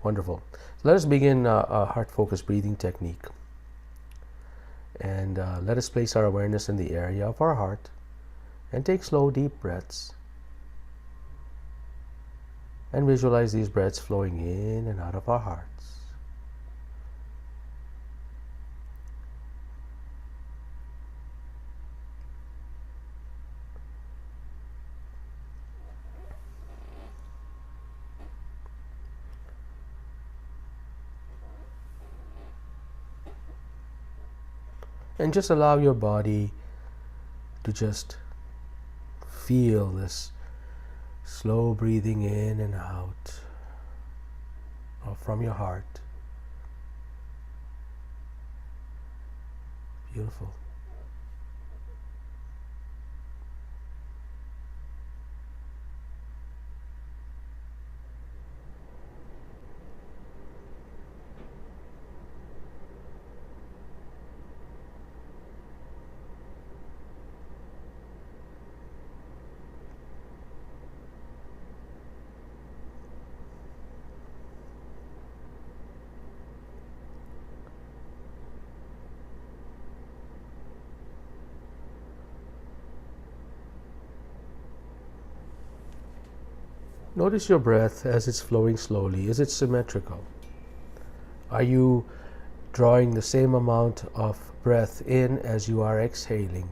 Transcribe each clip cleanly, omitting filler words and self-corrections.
Wonderful. So let us begin a heart-focused breathing technique. And let us place our awareness in the area of our heart and take slow, deep breaths. And visualize these breaths flowing in and out of our hearts. And just allow your body to just feel this slow breathing in and out from your heart. Beautiful. Notice your breath as it's flowing slowly. Is it symmetrical? Are you drawing the same amount of breath in as you are exhaling?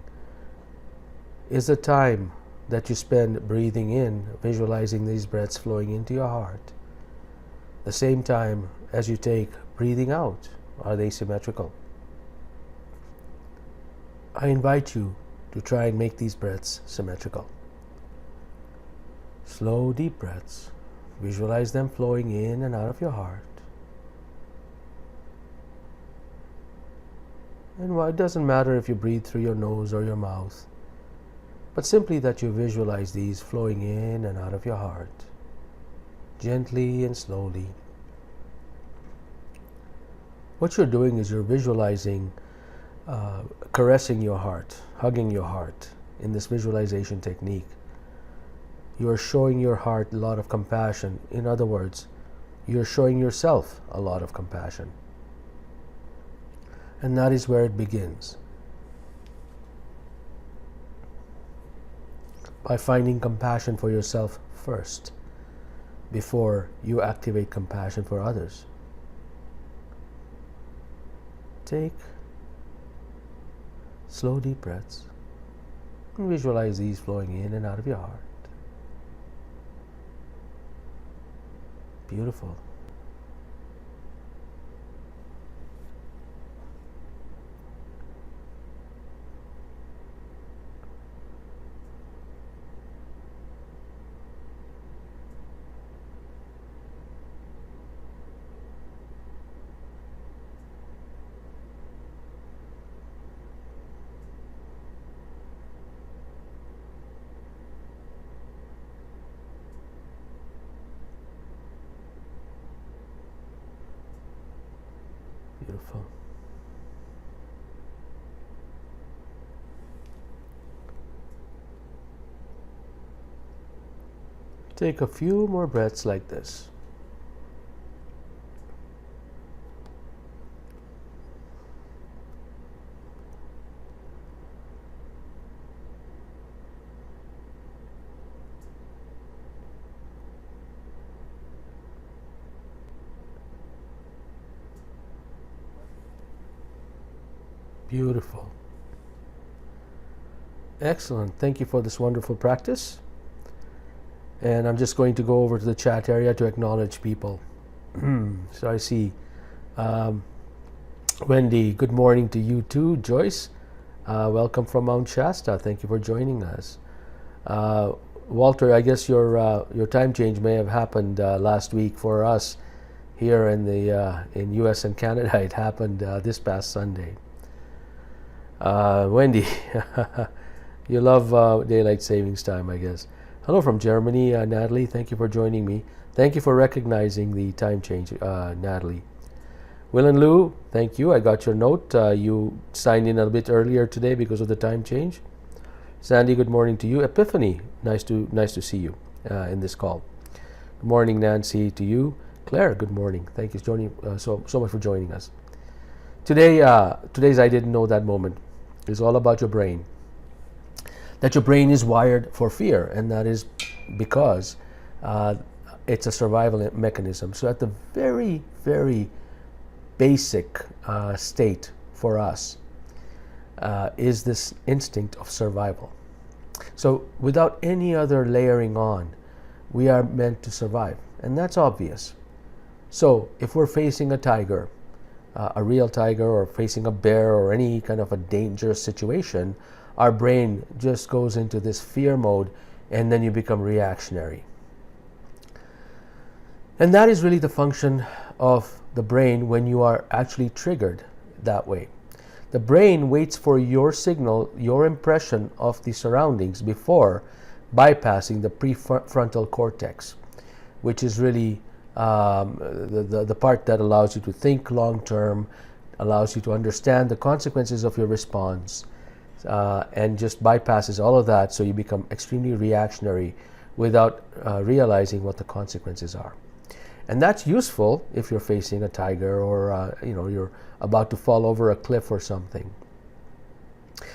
Is the time that you spend breathing in, visualizing these breaths flowing into your heart, the same time as you take breathing out? Are they symmetrical? I invite you to try and make these breaths symmetrical. Slow, deep breaths. Visualize them flowing in and out of your heart. And it doesn't matter if you breathe through your nose or your mouth, but simply that you visualize these flowing in and out of your heart, gently and slowly. What you're doing is you're visualizing, caressing your heart, hugging your heart in this visualization technique. You are showing your heart a lot of compassion. In other words, you're showing yourself a lot of compassion. And that is where it begins. By finding compassion for yourself first, before you activate compassion for others. Take slow, deep breaths and visualize these flowing in and out of your heart. Beautiful. Beautiful. Take a few more breaths like this. Beautiful. Excellent. Thank you for this wonderful practice. And I'm just going to go over to the chat area to acknowledge people. So I see Wendy, good morning to you too. Joyce, welcome from Mount Shasta. Thank you for joining us. Walter, I guess your time change may have happened last week for us here in the in US and Canada. It happened this past Sunday. Wendy, you love daylight savings time, I guess. Hello from Germany, Natalie. Thank you for joining me. Thank you for recognizing the time change, Natalie. Will and Lou, thank you. I got your note. You signed in a bit earlier today because of the time change. Sandy, good morning to you. Epiphany, nice to see you in this call. Good morning, Nancy, to you. Claire, good morning. Thank you so much for joining us. Today's I didn't know that moment is all about your brain. That your brain is wired for fear, and that is because it's a survival mechanism. So at the very, very basic state for us is this instinct of survival. So without any other layering on, we are meant to survive, and that's obvious. So if we're facing a tiger, a real tiger, or facing a bear or any kind of a dangerous situation, our brain just goes into this fear mode, and then you become reactionary. And that is really the function of the brain when you are actually triggered that way. The brain waits for your signal, your impression of the surroundings before bypassing the prefrontal cortex, which is really the part that allows you to think long term, allows you to understand the consequences of your response, and just bypasses all of that, so you become extremely reactionary without realizing what the consequences are. And that's useful if you're facing a tiger, or you're about to fall over a cliff or something.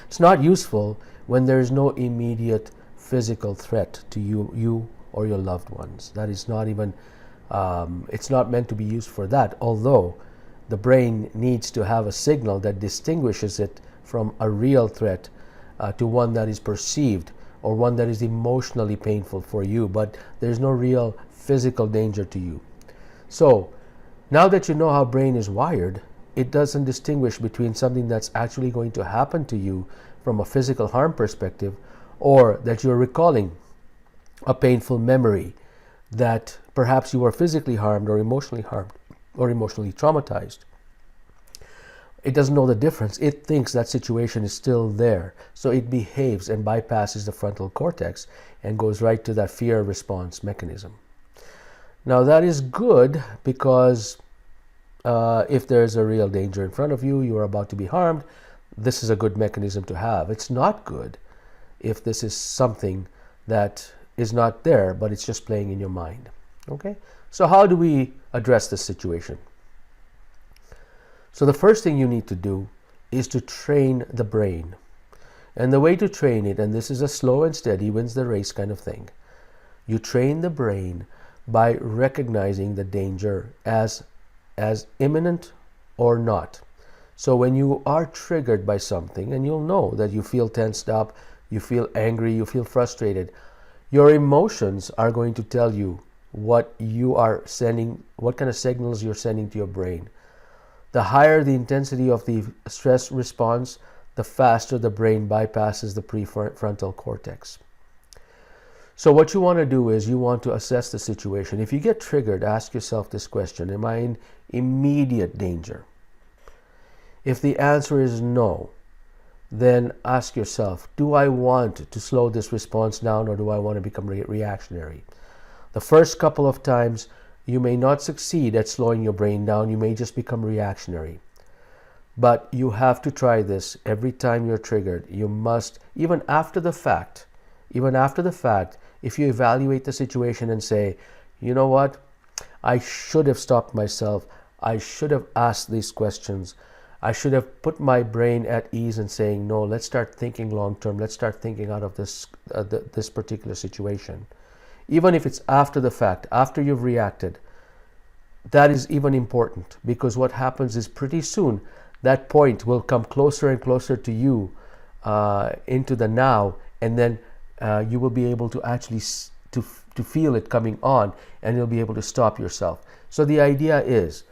It's not useful when there's no immediate physical threat to you or your loved ones. That is not even, it's not meant to be used for that, although the brain needs to have a signal that distinguishes it from a real threat to one that is perceived, or one that is emotionally painful for you, but there's no real physical danger to you. So now that you know how brain is wired, it doesn't distinguish between something that's actually going to happen to you from a physical harm perspective, or that you're recalling a painful memory that perhaps you were physically harmed or emotionally traumatized. It doesn't know the difference. It thinks that situation is still there. So it behaves and bypasses the frontal cortex and goes right to that fear response mechanism. Now that is good because if there's a real danger in front of you, you are about to be harmed, this is a good mechanism to have. It's not good if this is something that is not there, but it's just playing in your mind. Okay? So how do we address this situation? So the first thing you need to do is to train the brain. And the way to train it, and this is a slow and steady wins the race kind of thing, you train the brain by recognizing the danger as imminent or not. So when you are triggered by something, and you'll know that you feel tensed up, you feel angry, you feel frustrated, your emotions are going to tell you what you are sending, what kind of signals you're sending to your brain. The higher the intensity of the stress response, the faster the brain bypasses the prefrontal cortex. So what you want to do is you want to assess the situation. If you get triggered, ask yourself this question: am I in immediate danger? If the answer is no, then ask yourself, do I want to slow this response down, or do I want to become reactionary? The first couple of times you may not succeed at slowing your brain down. You may just become reactionary. But you have to try this every time you're triggered. You must, even after the fact, if you evaluate the situation and say, you know what, I should have stopped myself, I should have asked these questions, I should have put my brain at ease and saying, no, let's start thinking long term, let's start thinking out of this particular situation. Even if it's after the fact, after you've reacted, that is even important, because what happens is pretty soon that point will come closer and closer to you into the now, and then you will be able to actually to feel it coming on, and you'll be able to stop yourself. So the idea is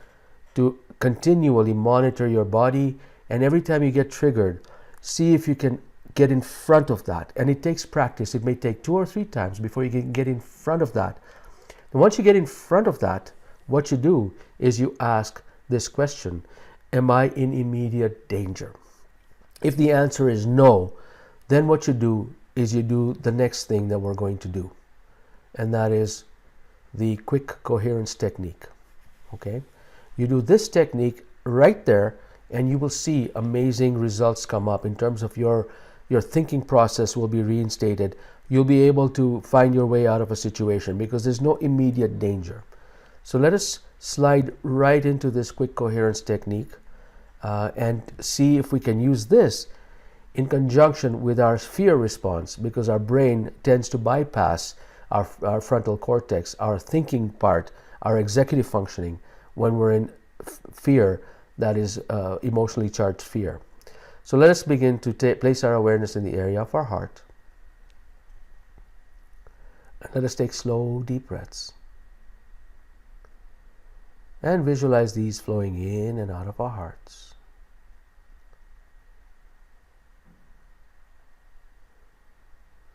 to continually monitor your body, and every time you get triggered, see if you can get in front of that. And it takes practice. It may take 2 or 3 times before you can get in front of that. And once you get in front of that, what you do is you ask this question: am I in immediate danger? If the answer is no, then what you do is you do the next thing that we're going to do, and that is the quick coherence technique. Okay? You do this technique right there, and you will see amazing results come up in terms of your thinking process will be reinstated. You'll be able to find your way out of a situation because there's no immediate danger. So let us slide right into this quick coherence technique and see if we can use this in conjunction with our fear response, because our brain tends to bypass our frontal cortex, our thinking part, our executive functioning when we're in fear, that is emotionally charged fear. So let us begin to place our awareness in the area of our heart. And let us take slow, deep breaths. And visualize these flowing in and out of our hearts.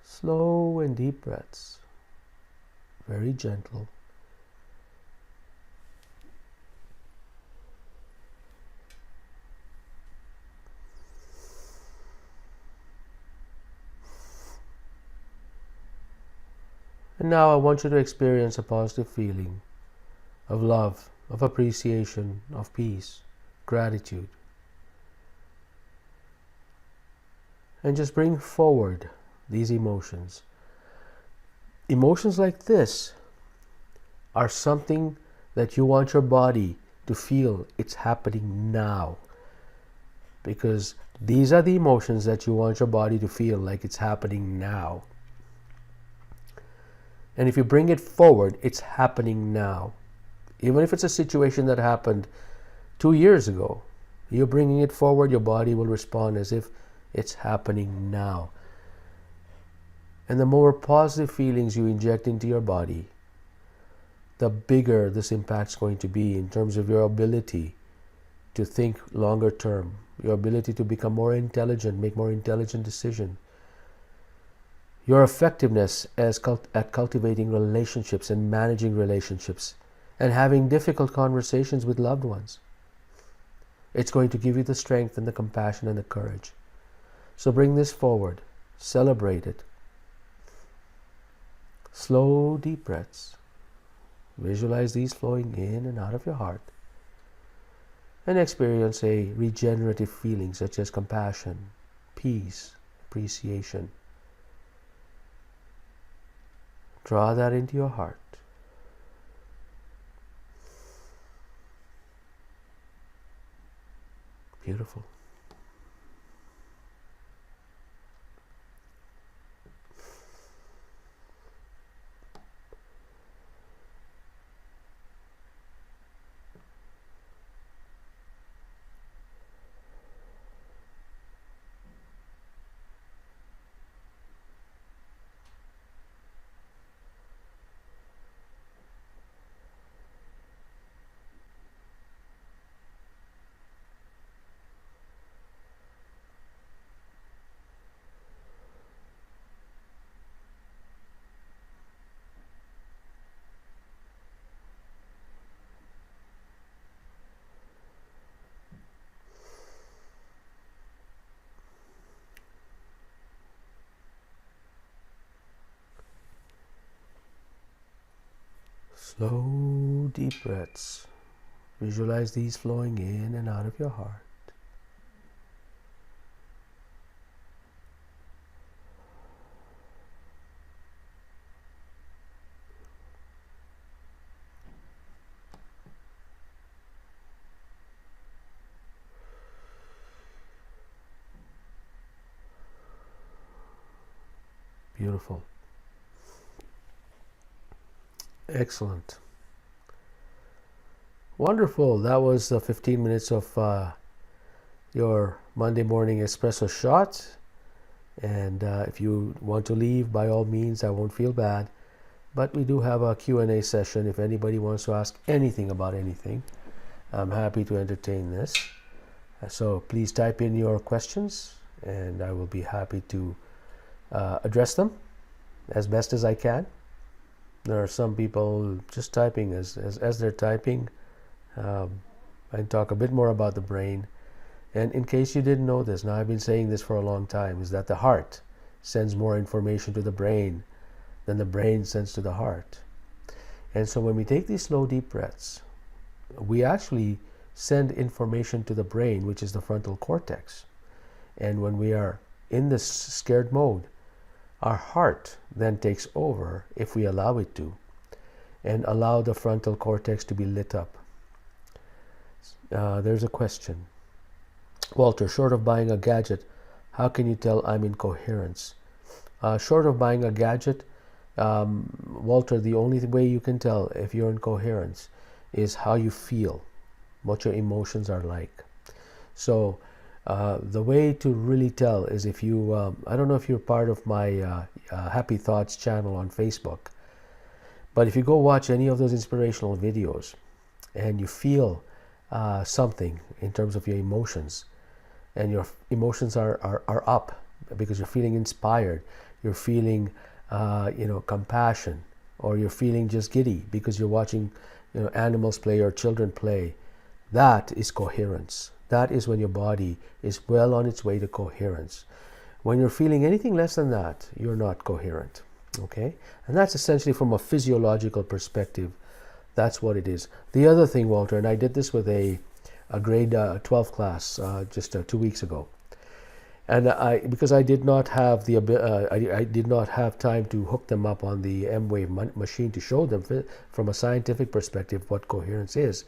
Slow and deep breaths. Very gentle. And now I want you to experience a positive feeling of love, of appreciation, of peace, gratitude. And just bring forward these emotions. Emotions like this are something that you want your body to feel it's happening now. Because these are the emotions that you want your body to feel like it's happening now. And if you bring it forward, it's happening now. Even if it's a situation that happened 2 years ago, you're bringing it forward, your body will respond as if it's happening now. And the more positive feelings you inject into your body, the bigger this impact's going to be in terms of your ability to think longer term, your ability to become more intelligent, make more intelligent decisions, your effectiveness at cultivating relationships and managing relationships and having difficult conversations with loved ones. It's going to give you the strength and the compassion and the courage. So bring this forward. Celebrate it. Slow, deep breaths. Visualize these flowing in and out of your heart. And experience a regenerative feeling such as compassion, peace, appreciation. Draw that into your heart. Beautiful. Slow, deep breaths. Visualize these flowing in and out of your heart. Beautiful. Excellent. Wonderful. That was 15 minutes of your Monday morning espresso shot. And if you want to leave, by all means, I won't feel bad. But we do have a Q&A session. If anybody wants to ask anything about anything, I'm happy to entertain this. So please type in your questions, and I will be happy to address them as best as I can. There are some people just typing. As they're typing, I talk a bit more about the brain. And in case you didn't know this, now I've been saying this for a long time, is that the heart sends more information to the brain than the brain sends to the heart. And so when we take these slow, deep breaths, we actually send information to the brain, which is the frontal cortex. And when we are in this scared mode, our heart then takes over if we allow it to. and allow the frontal cortex to be lit up. There's a question. Walter, short of buying a gadget, how can you tell I'm in coherence? Short of buying a gadget, Walter, the only way you can tell if you're in coherence is how you feel, what your emotions are like. So the way to really tell is if you, I don't know if you're part of my Happy Thoughts channel on Facebook, but if you go watch any of those inspirational videos and you feel something in terms of your emotions, and your emotions are up because you're feeling inspired, you're feeling compassion, or you're feeling just giddy because you're watching animals play or children play, that is coherence. That is when your body is well on its way to coherence. When you're feeling anything less than that, you're not coherent. Okay? And that's essentially from a physiological perspective. That's what it is. The other thing, Walter, and I did this with a grade 12 class just 2 weeks ago, and because I did not have I did not have time to hook them up on the M-Wave machine to show them from a scientific perspective what coherence is.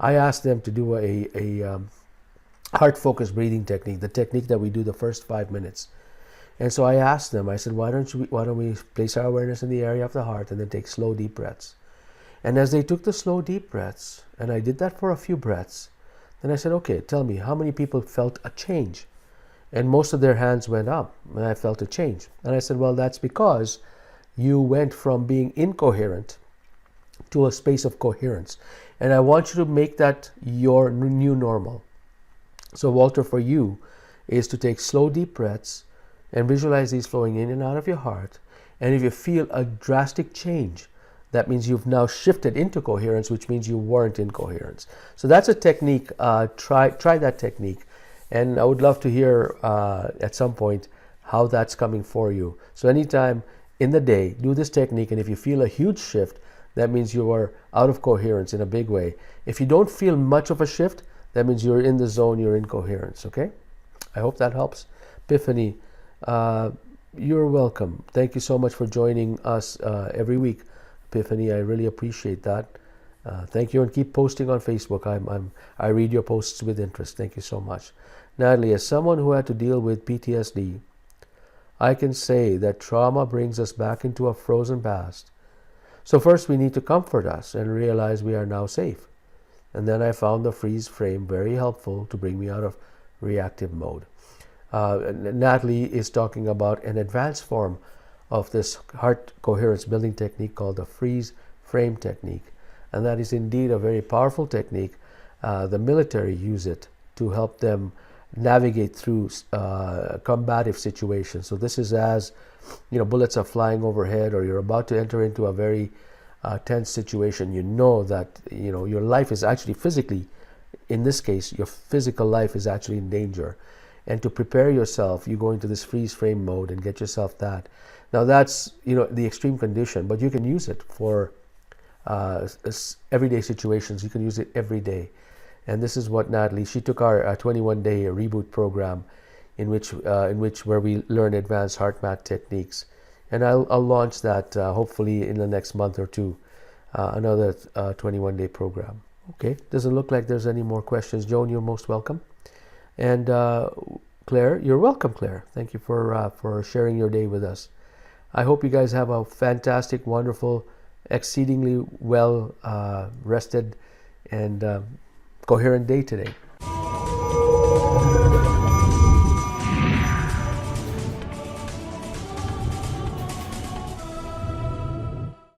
I asked them to do a heart-focused breathing technique, the technique that we do the first 5 minutes. And so I asked them, I said, why don't we place our awareness in the area of the heart and then take slow, deep breaths. And as they took the slow, deep breaths, and I did that for a few breaths, then I said, okay, tell me, how many people felt a change? And most of their hands went up, and I felt a change. And I said, well, that's because you went from being incoherent to a space of coherence. And I want you to make that your new normal. So, Walter, for you is to take slow, deep breaths and visualize these flowing in and out of your heart. And if you feel a drastic change, that means you've now shifted into coherence, which means you weren't in coherence. So that's a technique. Try that technique. And I would love to hear at some point how that's coming for you. So anytime in the day, do this technique. And if you feel a huge shift, that means you are out of coherence in a big way. If you don't feel much of a shift, that means you're in the zone, you're in coherence. Okay? I hope that helps. Epiphany, you're welcome. Thank you so much for joining us every week. Epiphany, I really appreciate that. Thank you, and keep posting on Facebook. I read your posts with interest. Thank you so much. Natalie, as someone who had to deal with PTSD, I can say that trauma brings us back into a frozen past. So first we need to comfort us and realize we are now safe. And then I found the freeze frame very helpful to bring me out of reactive mode. Natalie is talking about an advanced form of this heart coherence building technique called the freeze frame technique. And that is indeed a very powerful technique. The military use it to help them navigate through combative situations. So this is as bullets are flying overhead, or you're about to enter into a very tense situation. You know that your life is actually physically, in this case, your physical life is actually in danger. And to prepare yourself, you go into this freeze frame mode and get yourself that. Now that's the extreme condition, but you can use it for everyday situations. You can use it every day. And this is what Natalie, she took our 21-day reboot program in which where we learn advanced heart math techniques. And I'll launch that hopefully in the next month or two, another 21-day program. Okay, doesn't look like there's any more questions. Joan, you're most welcome. And Claire, you're welcome, Claire. Thank you for sharing your day with us. I hope you guys have a fantastic, wonderful, exceedingly well rested and coherent day today.